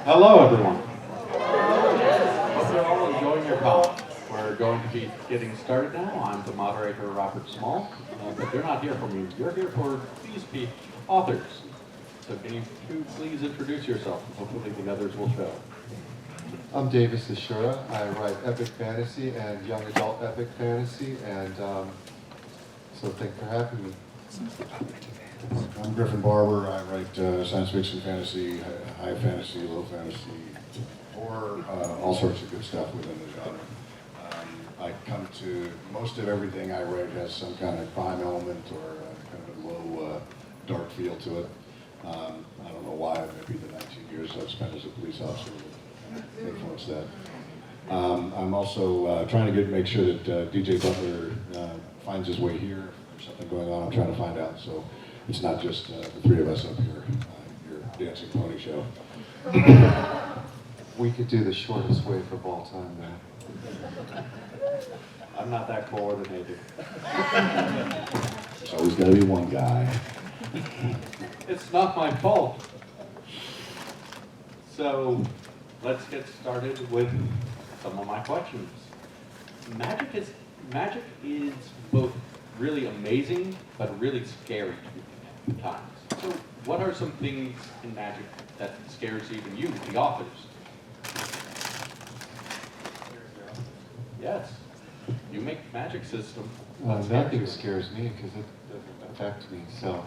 Hello, everyone. Hope you're all enjoying your coffee. We're going to be getting started now. I'm the moderator, Robert Small, but you're not here for me. You're here for these authors. So can you two please introduce yourself? Hopefully the others will show. I'm Davis Ashura. I write epic fantasy and young adult epic fantasy, and so thanks for having me. I'm Griffin Barber. I write science fiction, fantasy, high fantasy, low fantasy, or all sorts of good stuff within the genre. I come to most of everything I write has some kind of crime element or kind of a low, dark feel to it. I don't know why. Maybe the 19 years I've spent as a police officer would influence that. I'm also trying to make sure that DJ Butler finds his way here. If there's something going on, I'm trying to find out. So it's not just the three of us up here, your dancing pony show. We could do the shortest wave of all time now. I'm not that coordinated. There's always got to be one guy. It's not my fault. So let's get started with some of my questions. Magic is both really amazing but really scary at times. So what are some things in magic that scares even you, the authors? Yes, you make magic system. Nothing scares me because it doesn't affect me, so.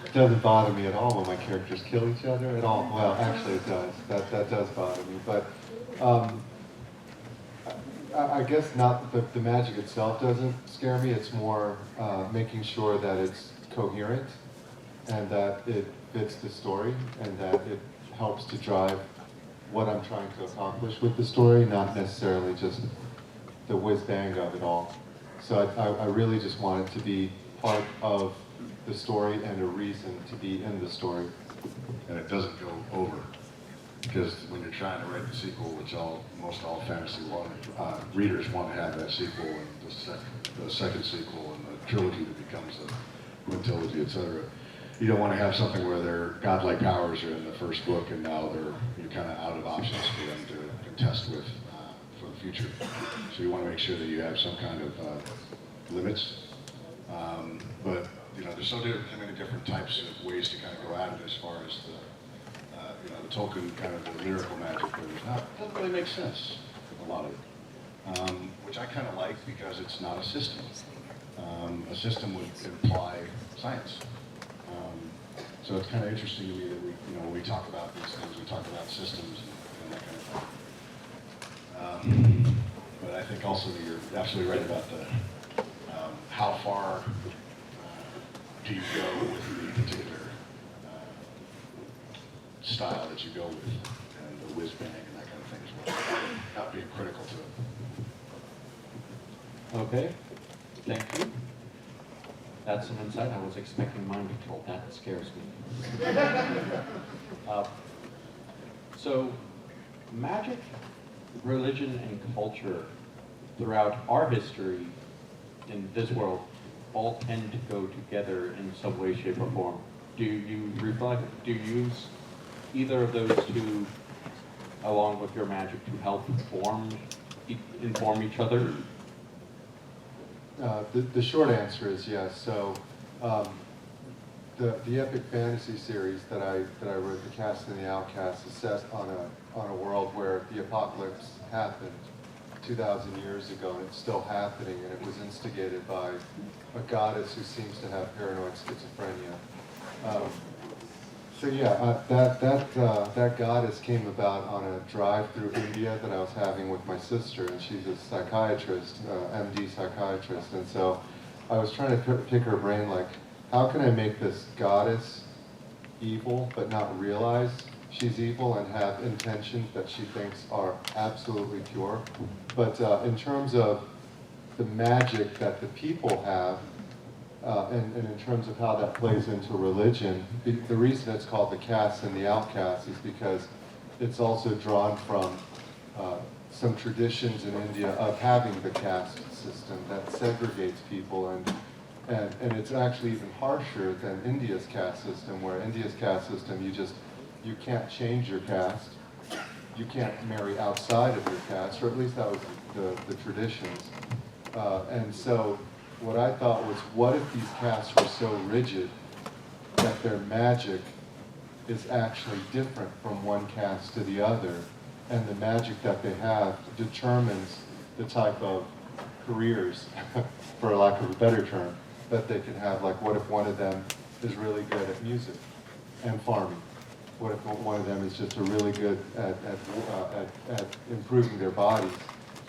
It doesn't bother me at all when my characters kill each other at all. Well, actually it does. That does bother me, but I guess not the magic itself doesn't scare me. It's more making sure that it's coherent and that it fits the story and that it helps to drive what I'm trying to accomplish with the story, not necessarily just the whiz-bang of it all. So I really just want it to be part of the story and a reason to be in the story. And it doesn't go over. Because when you're trying to write the sequel, which most all fantasy readers want to have that sequel and the second sequel and the trilogy that becomes a quintilogy, etc. You don't want to have something where their godlike powers are in the first book and now you're kind of out of options for them to contest with for the future. So you want to make sure that you have some kind of limits. But there's so many different types of ways to kind of go at it as far as the Tolkien kind of the lyrical magic, but it doesn't really make sense, a lot of it. Which I kind of like because it's not a system. A system would imply science. So it's kind of interesting to me that when we talk about these things, we talk about systems and that kind of thing. But I think also that you're absolutely right about how far do you go with the particular style that you go with, and the whiz bang and that kind of thing as well. Not being critical to it. Okay, thank you. That's some insight. I was expecting mind control. That scares me. So, magic, religion, and culture throughout our history in this world all tend to go together in some way, shape, or form. Do you use either of those two along with your magic to help inform each other? The short answer is yes. So the epic fantasy series that I wrote, The Cast and the Outcast, is set on a world where the apocalypse happened 2,000 years ago, and it's still happening, and it was instigated by a goddess who seems to have paranoid schizophrenia. So yeah, that goddess came about on a drive through India that I was having with my sister, and she's a psychiatrist, MD psychiatrist, and so I was trying to pick her brain, like, how can I make this goddess evil but not realize she's evil and have intentions that she thinks are absolutely pure? But in terms of the magic that the people have, and in terms of how that plays into religion, the reason it's called The Cast and the Outcast is because it's also drawn from some traditions in India of having the caste system that segregates people, and it's actually even harsher than India's caste system, where India's caste system, you just you can't change your caste, you can't marry outside of your caste, or at least that was the traditions. And so what I thought was, what if these castes were so rigid that their magic is actually different from one caste to the other, and the magic that they have determines the type of careers, for lack of a better term, that they can have. Like, what if one of them is really good at music and farming? What if one of them is just really good at improving their bodies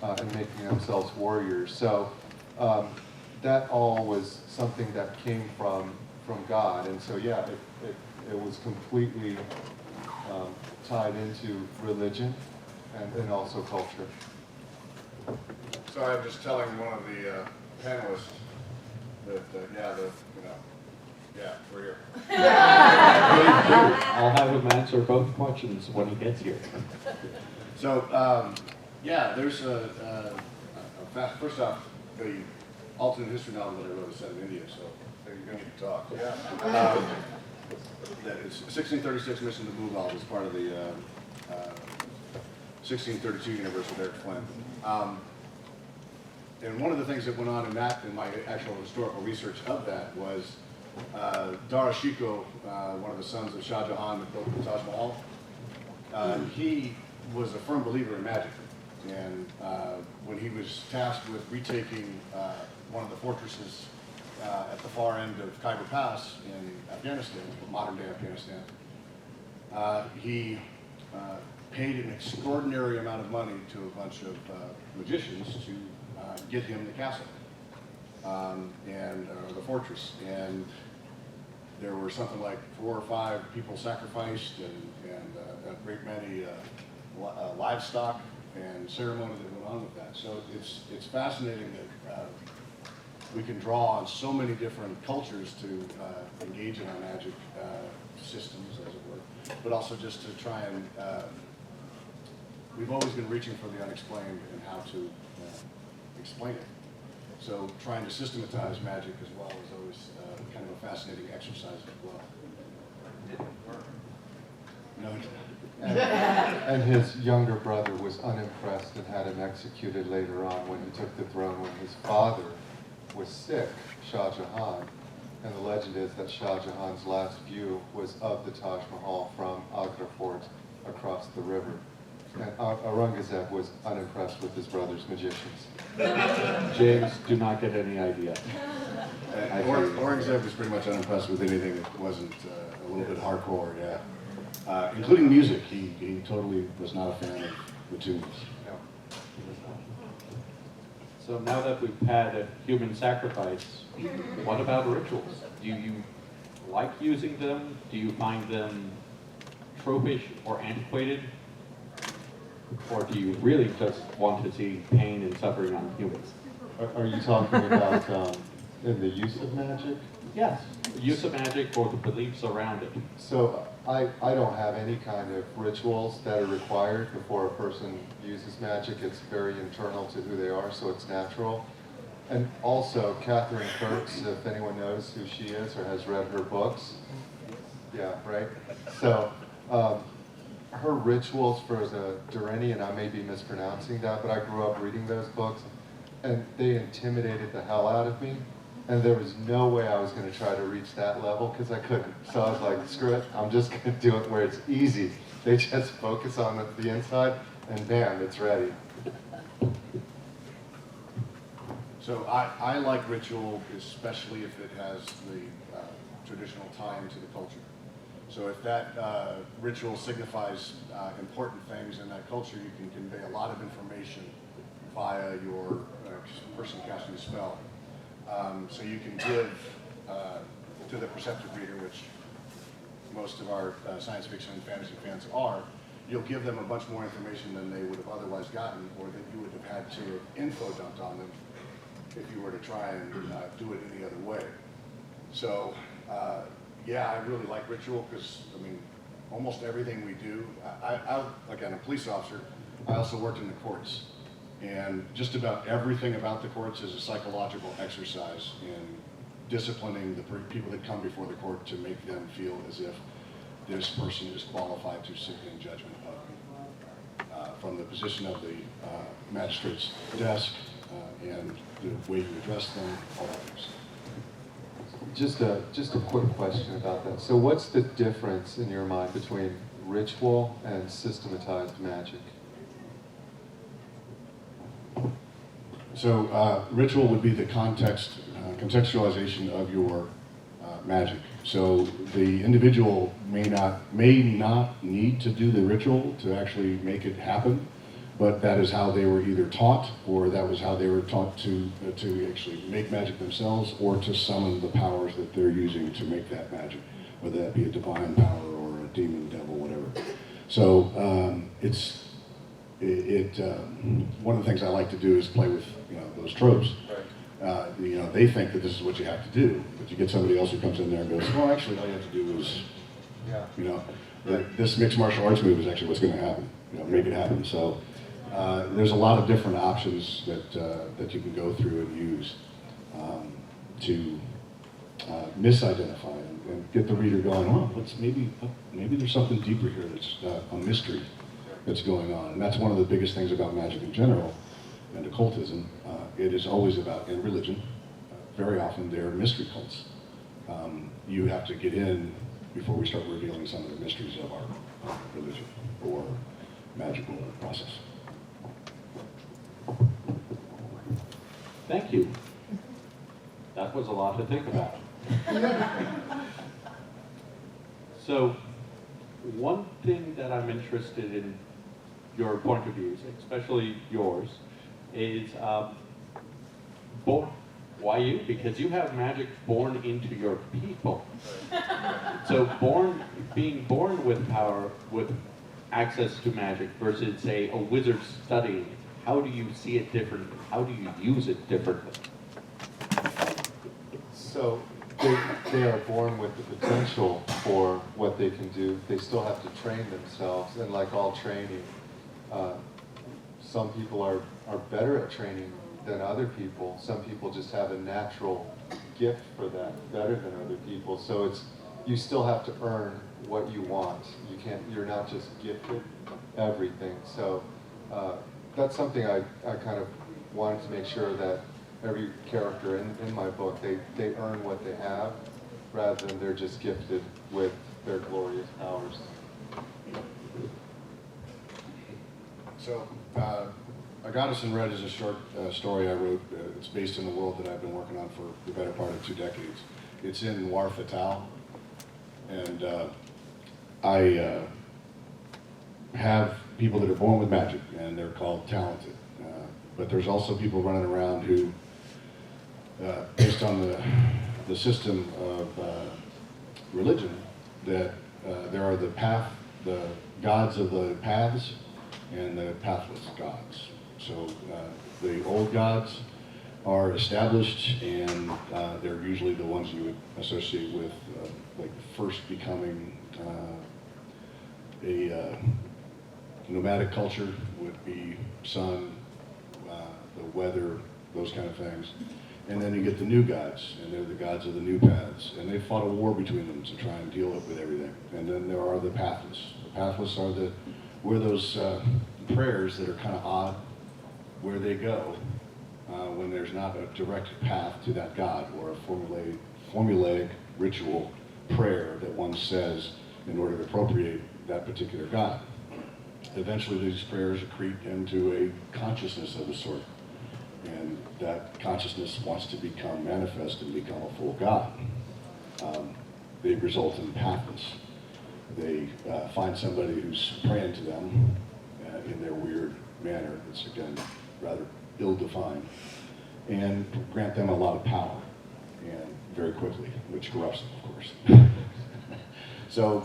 and making themselves warriors? So that all was something that came from God, and so yeah, it was completely tied into religion and also culture. So I'm just telling one of the panelists that, we're here. I'll have him answer both questions when he gets here. So, there's first off, the alternate history novel that I wrote is set in India, so you're going to get to talk. Yeah. That is 1636 Mission to Bhuval is part of the 1632 universe with Eric Flynn. And one of the things that went on in my actual historical research of that was Dara Shikoh, one of the sons of Shah Jahan that built the Taj Mahal. He was a firm believer in magic, and when he was tasked with retaking one of the fortresses at the far end of Khyber Pass in Afghanistan, modern-day Afghanistan, he paid an extraordinary amount of money to a bunch of magicians to get him the castle and the fortress. And there were something like 4 or 5 people sacrificed, and a great many livestock and ceremony that went on with that. So it's fascinating that we can draw on so many different cultures to engage in our magic systems, as it were, but also just to try and, we've always been reaching for the unexplained and how to explain it. So trying to systematize magic as well is always kind of a fascinating exercise as well. No, and his younger brother was unimpressed and had him executed later on when he took the throne, when his father was sick, Shah Jahan. And the legend is that Shah Jahan's last view was of the Taj Mahal from Agra Fort across the river. And Aurangzeb was unimpressed with his brother's magicians. James, do not get any idea. Aurangzeb was pretty much unimpressed with anything that wasn't a little bit hardcore, yeah. Including music, he totally was not a fan of the tunes. So now that we've had a human sacrifice, what about rituals? Do you like using them? Do you find them tropish or antiquated? Or do you really just want to see pain and suffering on humans? Are you talking about in the use of magic? Yes, use of magic or the beliefs around it. So I don't have any kind of rituals that are required before a person uses magic. It's very internal to who they are, so it's natural. And also, Catherine Kurtz, if anyone knows who she is or has read her books, yeah, right? So her rituals for the Durrani, and I may be mispronouncing that, but I grew up reading those books, and they intimidated the hell out of me. And there was no way I was going to try to reach that level because I couldn't. So I was like, screw it, I'm just going to do it where it's easy. They just focus on the inside, and bam, it's ready. So I like ritual, especially if it has the traditional tie into the culture. So if that ritual signifies important things in that culture, you can convey a lot of information via your person casting a spell. So you can give to the perceptive reader, which most of our science fiction and fantasy fans are, you'll give them a bunch more information than they would have otherwise gotten, or that you would have had to info dumped on them if you were to try and do it any other way. So yeah, I really like ritual because, I mean, almost everything we do, like I'm a police officer, I also worked in the courts. And just about everything about the courts is a psychological exercise in disciplining the people that come before the court to make them feel as if this person is qualified to sit in judgment of me. From the position of the magistrate's desk and the way you address them, all of those. Just a quick question about that. So what's the difference in your mind between ritual and systematized magic? So ritual would be the contextualization of your magic. So the individual may not need to do the ritual to actually make it happen, but that is how they were either taught, or that was how they were taught to actually make magic themselves, or to summon the powers that they're using to make that magic, whether that be a divine power or a demon, devil, whatever. So one of the things I like to do is play with those tropes. They think that this is what you have to do, but you get somebody else who comes in there and goes, well, actually, all you have to do is, this mixed martial arts move is actually what's going to happen. Make it happen. So there's a lot of different options that you can go through and use to misidentify and get the reader going, oh, maybe there's something deeper here that's a mystery that's going on. And that's one of the biggest things about magic in general and occultism. It is always about, in religion, very often they're mystery cults. You have to get in before we start revealing some of the mysteries of our religion or magical process. Thank you. That was a lot to think about. So, one thing that I'm interested in your point of views, especially yours, is why you? Because you have magic born into your people. So being born with power, with access to magic versus, say, a wizard studying it, how do you see it differently? How do you use it differently? So they are born with the potential for what they can do. They still have to train themselves, and like all training, some people are better at training than other people. Some people just have a natural gift for that, better than other people. So you still have to earn what you want. You're not just gifted everything. So that's something I kind of wanted to make sure that every character in my book, they earn what they have, rather than they're just gifted with their glorious powers. So, A Goddess in Red is a short story I wrote. It's based in the world that I've been working on for the better part of 2 decades. It's in Noir Fatale, and I have people that are born with magic, and they're called talented. But there's also people running around who, based on the system of religion, that there are the gods of the paths and the pathless gods. So the old gods are established, and they're usually the ones you would associate with, like first becoming a nomadic culture would be sun, the weather, those kind of things. And then you get the new gods, and they're the gods of the new paths, and they fought a war between them to try and deal with everything. And then there are the pathless. The pathless are where those prayers that are kind of odd, where they go when there's not a direct path to that god, or a formulaic ritual prayer that one says in order to appropriate that particular god. Eventually these prayers accrete into a consciousness of a sort, and that consciousness wants to become manifest and become a full god. They result in pathless. They find somebody who's praying to them in their weird manner. It's, again, rather ill-defined, and grant them a lot of power, and very quickly, which corrupts them, of course. So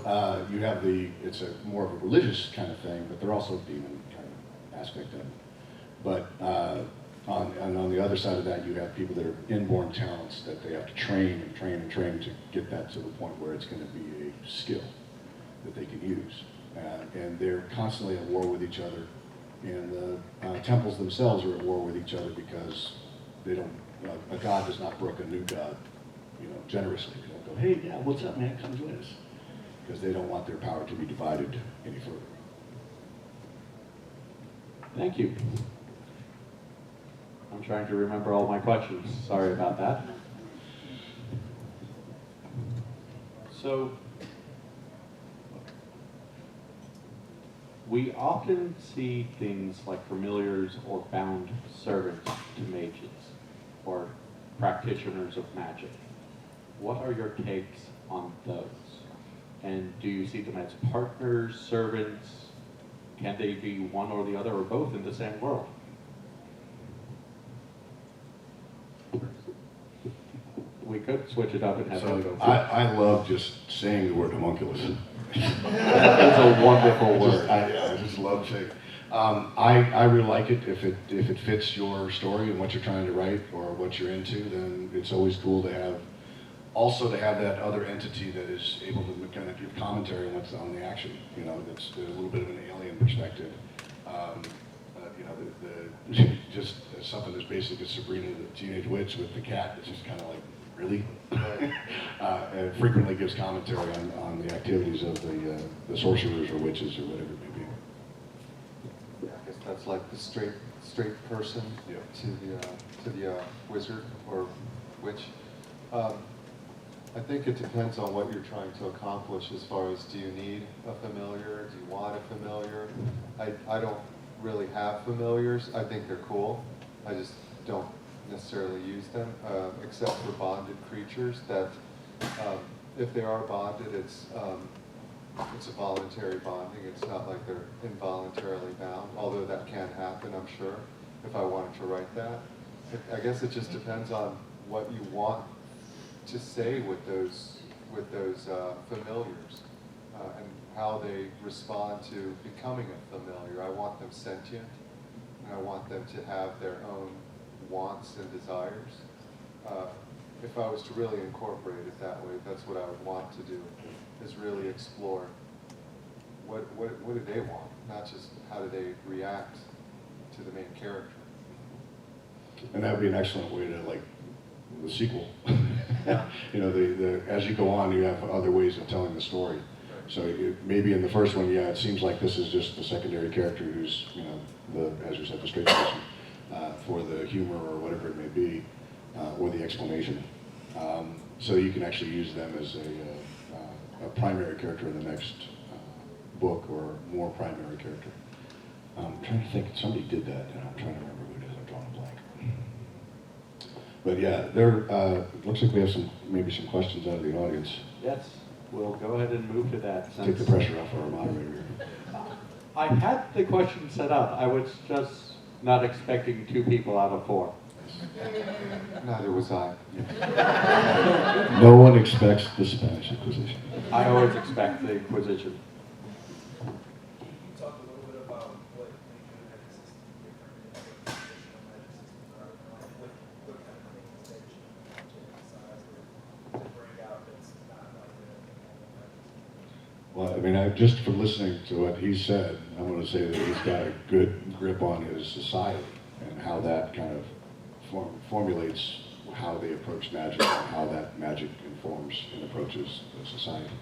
you have it's more of a religious kind of thing, but they're also a demon kind of aspect of it. But on the other side of that, you have people that are inborn talents that they have to train and train and train to get that to the point where it's going to be a skill that they can use. And they're constantly at war with each other. And the temples themselves are at war with each other because they don't, a god does not brook a new god, generously. They don't go, hey, yeah, what's up, man? Come join us. because they don't want their power to be divided any further. Thank you. I'm trying to remember all my questions. Sorry about that. So, we often see things like familiars or bound servants to mages or practitioners of magic. What are your takes on those? And do you see them as partners, servants? Can they be one or the other or both in the same world? We could switch it up and have them go first. I love just saying the word homunculus. That is a wonderful word. I just love saying. I really like it if it fits your story and what you're trying to write or what you're into. Then it's always cool to have that other entity that is able to kind of give commentary on what's on the action. You know, that's a little bit of an alien perspective. You know, just something as basic as Sabrina the Teenage Witch with the cat. It's just kind of like, really? It frequently gives commentary on the activities of the sorcerers or witches or whatever it may be. Yeah, I guess that's like the straight person Yep. to the wizard or witch. I think it depends on what you're trying to accomplish as far as, do you need a familiar? Do you want a familiar? I don't really have familiars. I think they're cool. I just don't necessarily use them, except for bonded creatures that, if they are bonded, it's a voluntary bonding. It's not like they're involuntarily bound, although that can happen, I'm sure, if I wanted to write that. I guess it just depends on what you want to say with those familiars, and how they respond to becoming a familiar. I want them sentient, and I want them to have their own wants and desires. If I was to really incorporate it that way, that's what I would want to do, is really explore what do they want, not just how do they react to the main character. And that would be an excellent way to, like, the sequel. You know, as you go on, you have other ways of telling the story. So maybe in the first one, yeah, it seems like this is just the secondary character who's, you know, as you said, the straight person, for the humor or whatever it may be, or the explanation. So you can actually use them as a primary character in the next book, or more primary character. I'm trying to think, somebody did that, and I'm trying to remember who it is. I'm drawing a blank. But yeah, looks like we have maybe some questions out of the audience. Yes, we'll go ahead and move to that. Take the pressure off our moderator. I had the question set up. I was just not expecting 2 people out of 4. Neither was I. No one expects the Spanish Inquisition. I always expect the Inquisition. Can you talk a little bit about what major magic systems different and what traditional magic systems are, like what kind of things that you want to emphasize or to bring out that's not like the normal magic system? Well, I mean, just from listening to what he said, I'm going to say that he's got a good grip on his society and how that kind of formulates how they approach magic and how that magic informs and approaches the society.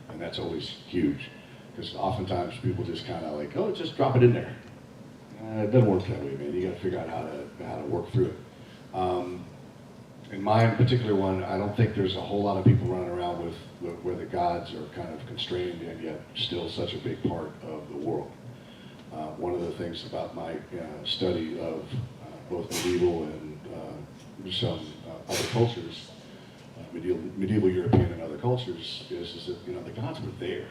And that's always huge, because oftentimes people just kind of like, oh, just drop it in there. It doesn't work that way, man. You got to figure out how to work through it. In my particular one, I don't think there's a whole lot of people running around with where the gods are kind of constrained and yet still such a big part of the world. One of the things about my study of both medieval and some other cultures, medieval European and other cultures, is that, you know, the gods were there.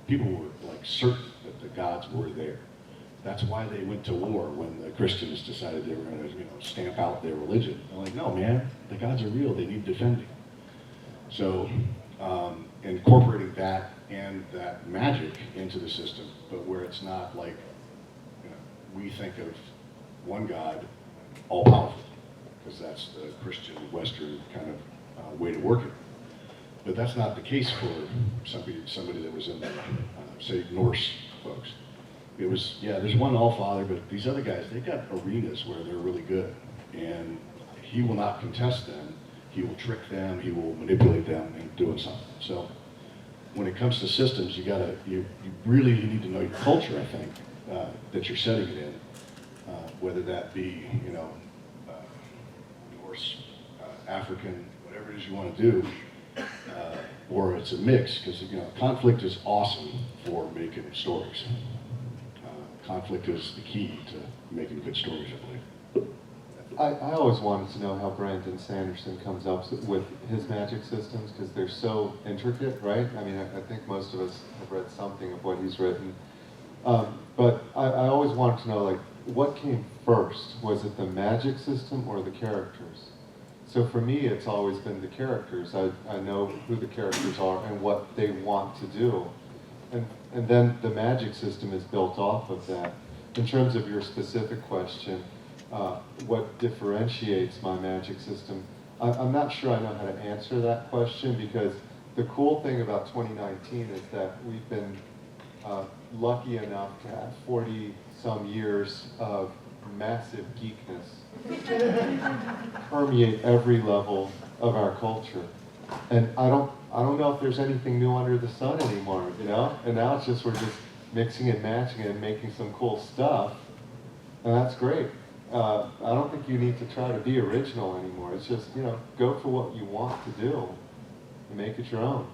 People were like certain that the gods were there. That's why they went to war when the Christians decided they were going to, you know, stamp out their religion. They're like, no, man, the gods are real. They need defending. So incorporating that and that magic into the system, but where it's not like, you know, we think of one God all powerful, because that's the Christian Western kind of way to work it. But that's not the case for somebody that was in the, say, Norse folks. It was, yeah, there's one All-Father, but these other guys, they got arenas where they're really good. And he will not contest them. He will trick them. He will manipulate them into doing something. So when it comes to systems, you really need to know your culture, I think, that you're setting it in, whether that be, Norse, African, whatever it is you want to do, or it's a mix, because, conflict is awesome for making stories. Conflict is the key to making good stories, I believe. I always wanted to know how Brandon Sanderson comes up with his magic systems, because they're so intricate, right? I mean, I think most of us have read something of what he's written. But I always wanted to know, like, what came first? Was it the magic system or the characters? So for me, it's always been the characters. I know who the characters are and what they want to do. And then the magic system is built off of that. In terms of your specific question, what differentiates my magic system, I'm not sure I know how to answer that question, because the cool thing about 2019 is that we've been lucky enough to have 40-some years of massive geekness permeate every level of our culture. And I don't know if there's anything new under the sun anymore, And now it's just, we're just mixing and matching and making some cool stuff, and that's great. I don't think you need to try to be original anymore. It's just, go for what you want to do and make it your own.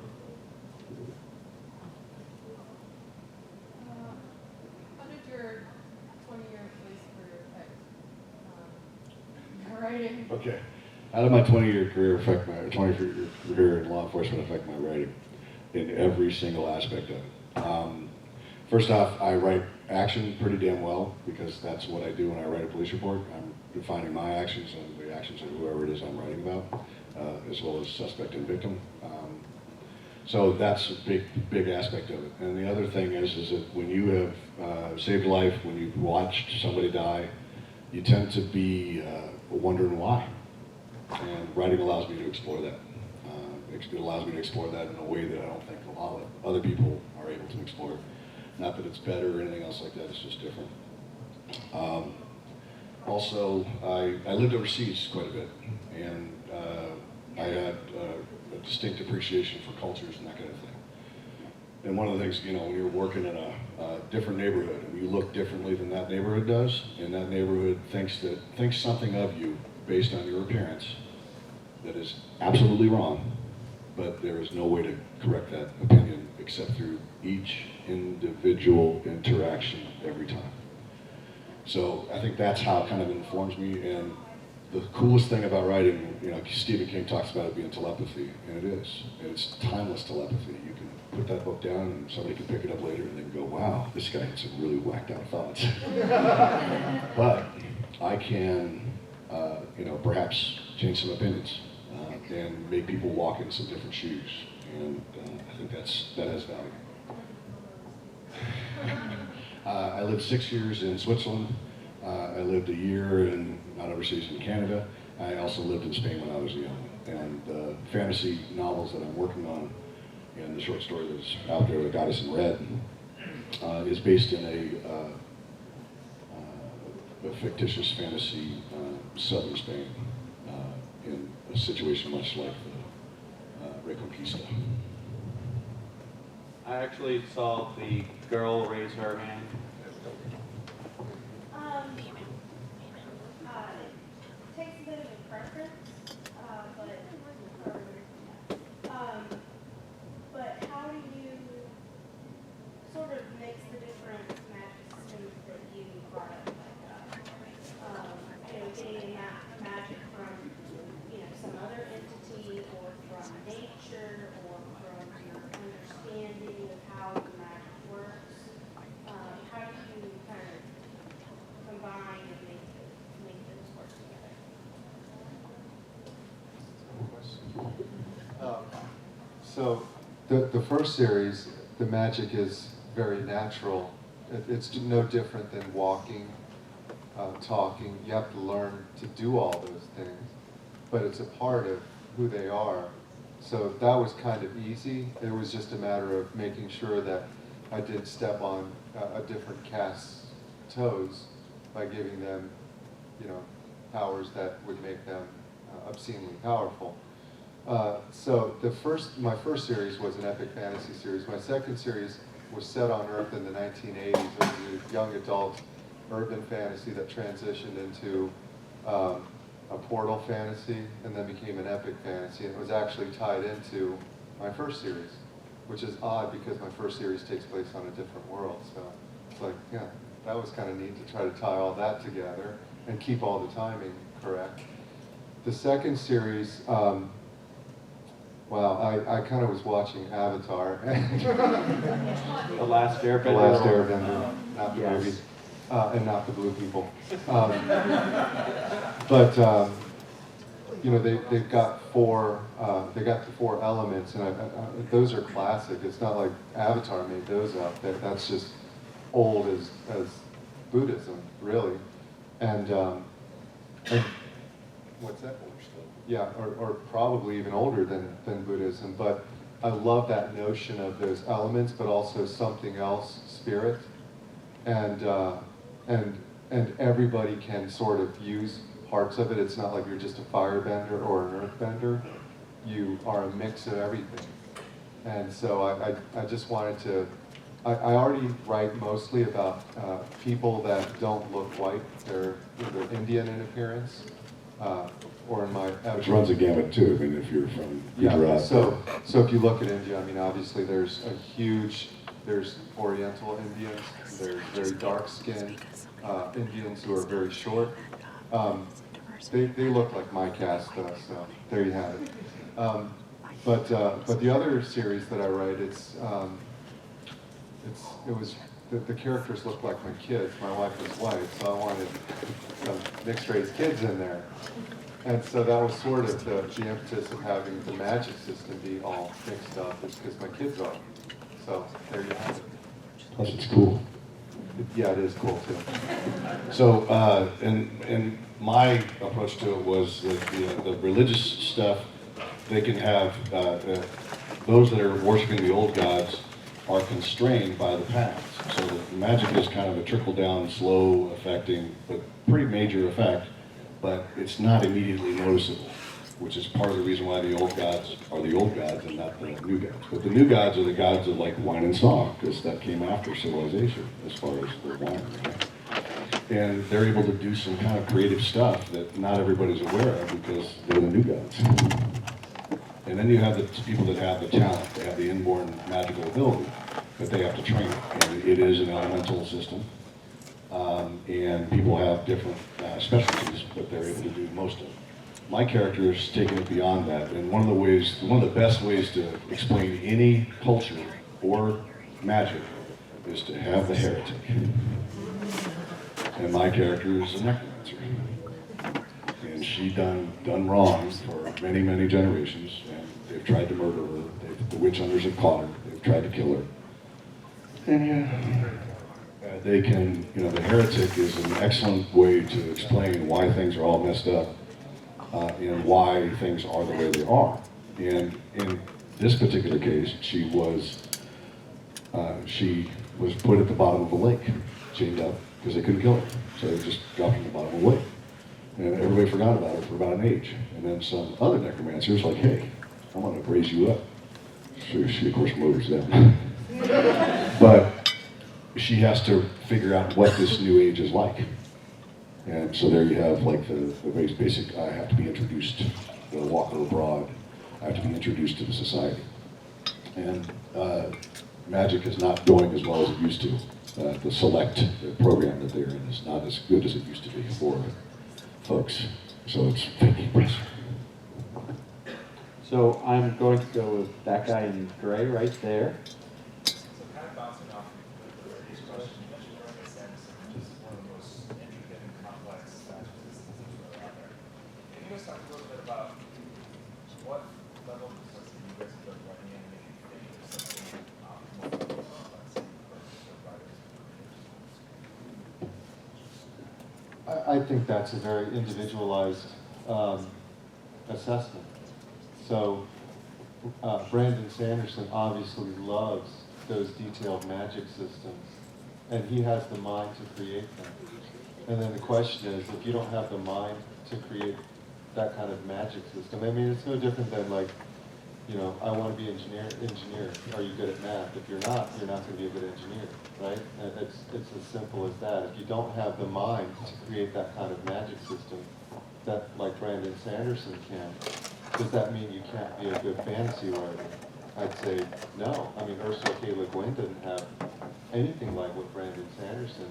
How did your 20-year police career affect writing? Okay. How did my 20-year career affect my 20-year career in law enforcement affect my writing in every single aspect of it? First off, I write action pretty damn well, because that's what I do when I write a police report. I'm defining my actions and the actions of whoever it is I'm writing about, as well as suspect and victim. So that's a big aspect of it. And the other thing is that when you have saved a life, when you've watched somebody die, you tend to be wondering why. And writing allows me to explore that. It allows me to explore that in a way that I don't think a lot of other people are able to explore. Not that it's better or anything else like that, it's just different. Also, I lived overseas quite a bit, and I had a distinct appreciation for cultures and that kind of thing. And one of the things, when you're working in a different neighborhood, and you look differently than that neighborhood does, and that neighborhood thinks something of you based on your appearance that is absolutely wrong, but there is no way to correct that opinion except through each individual interaction every time. So I think that's how it kind of informs me. And the coolest thing about writing, Stephen King talks about it being telepathy, and it is. It's timeless telepathy. You can put that book down and somebody can pick it up later and then go, wow, this guy had some really whacked out thoughts. But I can, perhaps change some opinions and make people walk in some different shoes. And I think that has value. I lived 6 years in Switzerland. I lived a year not overseas in Canada. I also lived in Spain when I was young. And the fantasy novels that I'm working on, and the short story that's out there that got us in red, is based in a fictitious fantasy southern Spain, in a situation much like the Reconquista. I actually saw the girl raise her hand. Takes a bit of a preference, but how do you sort of mix the different magic systems that you brought up, getting that magic from, some other entity, or from nature, or from your understanding of how the magic works? How do you kind of combine and make those work together? So the first series, the magic is very natural. It's no different than walking, talking. You have to learn to do all those things, but it's a part of who they are. So that was kind of easy. It was just a matter of making sure that I did step on a different cast's toes by giving them, powers that would make them obscenely powerful. So my first series was an epic fantasy series. My second series was set on Earth in the 1980s. It was a young adult urban fantasy that transitioned into a portal fantasy and then became an epic fantasy. And it was actually tied into my first series, which is odd because my first series takes place on a different world. So it's like, yeah, that was kind of neat to try to tie all that together and keep all the timing correct. The second series, wow, I kind of was watching Avatar. The Last Airbender. The Last Airbender, not the Yes. movies, and not the blue people. But you know, they've got they got the four elements, and those are classic. It's not like Avatar made those up. That's just old as Buddhism, really. And what's that? Yeah, or probably even older than Buddhism. But I love that notion of those elements, but also something else, spirit, and everybody can sort of use parts of it. It's not like you're just a firebender or an earthbender. You are a mix of everything. And so I just wanted to. I already write mostly about people that don't look white. They're either Indian in appearance, or in my Which runs a gamut too. I mean, if you're from Gujarat. So if you look at India, I mean, obviously there's Oriental Indians, there's very dark skinned Indians who are very short. They look like my cast though, so there you have it. But the other series that I write, the characters look like my kids. My wife is white, so I wanted some mixed race kids in there. And so that was sort of the impetus of having the magic system be all mixed up, is because my kids are. So there you have it. Plus, it's cool. Yeah, it is cool too. So, and my approach to it was that the religious stuff, they can have, those that are worshiping the old gods are constrained by the past. So the magic is kind of a trickle-down, slow affecting, but pretty major effect, but it's not immediately noticeable, which is part of the reason why the old gods are the old gods and not the new gods. But the new gods are the gods of like wine and song, because that came after civilization as far as the wine. And they're able to do some kind of creative stuff that not everybody's aware of because they're the new gods. And then you have the people that have the talent, they have the inborn magical ability, but they have to train it. And it is an elemental system. And people have different specialties, but they're able to do most of it. My character is taking it beyond that, and one of the best ways to explain any culture or magic is to have the heretic. And my character is a necromancer. And she done wrong for many, many generations, and they've tried to murder her. The witch hunters have caught her. They've tried to kill her. And yeah, they can, the heretic is an excellent way to explain why things are all messed up. And why things are the way they are. And in this particular case, she was put at the bottom of a lake, chained up, because they couldn't kill her. So they just dropped her in the bottom of a lake. And everybody forgot about her for about an age. And then some other necromancer was like, hey, I'm going to raise you up. So she, of course, murders them. But she has to figure out what this new age is like. And so there you have like the basic, I have to be introduced, the walker abroad, I have to be introduced to the society. And magic is not going as well as it used to. The select program that they're in is not as good as it used to be for folks. So it's very impressive. So I'm going to go with that guy in gray right there. So kind of bouncing off the previous question, you mentioned running a sense, which is one of the most intricate and complex magic systems that are out there. Can you guys talk a little bit about what level of complexity you guys have been running in, and if you think there's something optimal level of complexity for writers? I think that's a very individualized assessment. So Brandon Sanderson obviously loves those detailed magic systems, and he has the mind to create them. And then the question is, if you don't have the mind to create that kind of magic system. I mean, it's no different than like, you know, I want to be engineer. Are you good at math? If you're not going to be a good engineer, right? And it's as simple as that. If you don't have the mind to create that kind of magic system, that like Brandon Sanderson can, does that mean you can't be a good fantasy writer? I'd say no. I mean, Ursula K. Le Guin didn't have anything like what Brandon Sanderson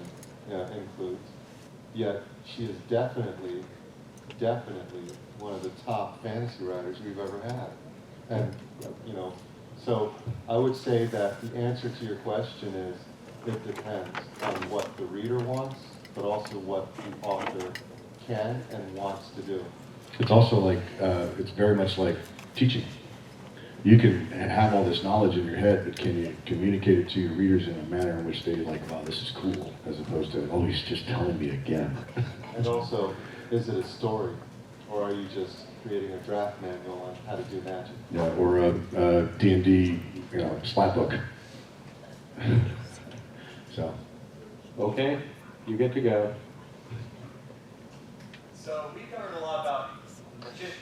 includes, yet she is definitely one of the top fantasy writers we've ever had. And, you know, so I would say that the answer to your question is it depends on what the reader wants, but also what the author can and wants to do. It's also like, it's very much like teaching. You can have all this knowledge in your head, but can you communicate it to your readers in a manner in which they like, wow, this is cool, as opposed to, oh, he's just telling me again. And also, is it a story, or are you just creating a draft manual on how to do magic? Yeah, or a D&D, you know, splat book. So. Okay, you get to go. So we covered a lot about magicians.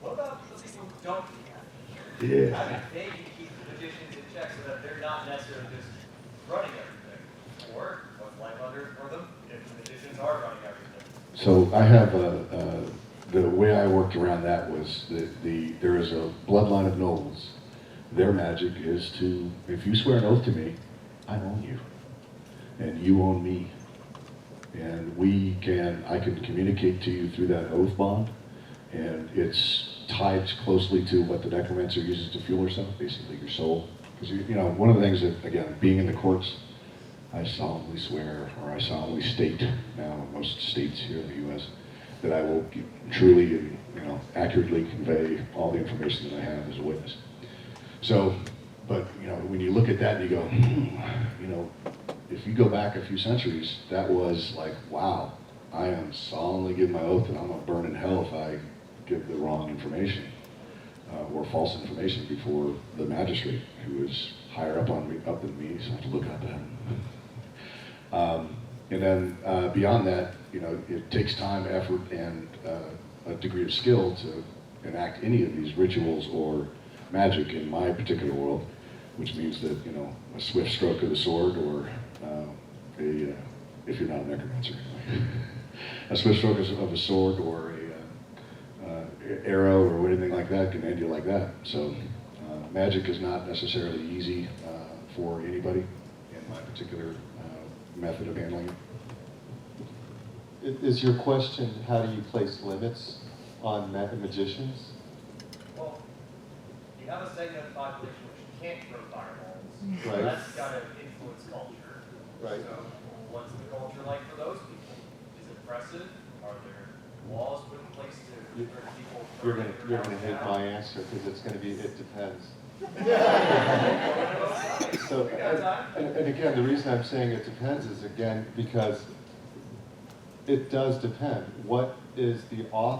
What about the people who don't do that? Yeah. How do they keep the magicians in check so that they're not necessarily just running everything? Or what's life under for them if the magicians are running everything? So I have the way I worked around that was there is a bloodline of nobles. Their magic is to, if you swear an oath to me, I own you, and you own me, and I can communicate to you through that oath bond, and it's tied closely to what the necromancer uses to fuel herself, basically your soul. Because you know, one of the things that, again, being in the courts, I solemnly swear, or I solemnly state now in most states here in the U.S., that I will truly and, you know, accurately convey all the information that I have as a witness. So, but you know, when you look at that and you go, you know, if you go back a few centuries, that was like, wow, I am solemnly giving my oath that I'm gonna burn in hell if I give the wrong information or false information before the magistrate, who is higher up than me, so I have to look up at him. And then beyond that, you know, it takes time, effort, and a degree of skill to enact any of these rituals or magic in my particular world, which means that, you know, a swift stroke of the sword, or if you're not a necromancer, anyway, a swift stroke of a sword or a arrow or anything like that can end you like that. So magic is not necessarily easy for anybody in my particular method of handling it. Is your question, how do you place limits on magicians? Well, you have a segment of the population which can't throw fireballs. Right. So that's got to influence culture. Right. So what's the culture like for those people? Is it oppressive? Are there laws put in place to prevent people from You're gonna hate my answer, because it's gonna be, it depends. So, and again, the reason I'm saying it depends is, again, because it does depend. What is the author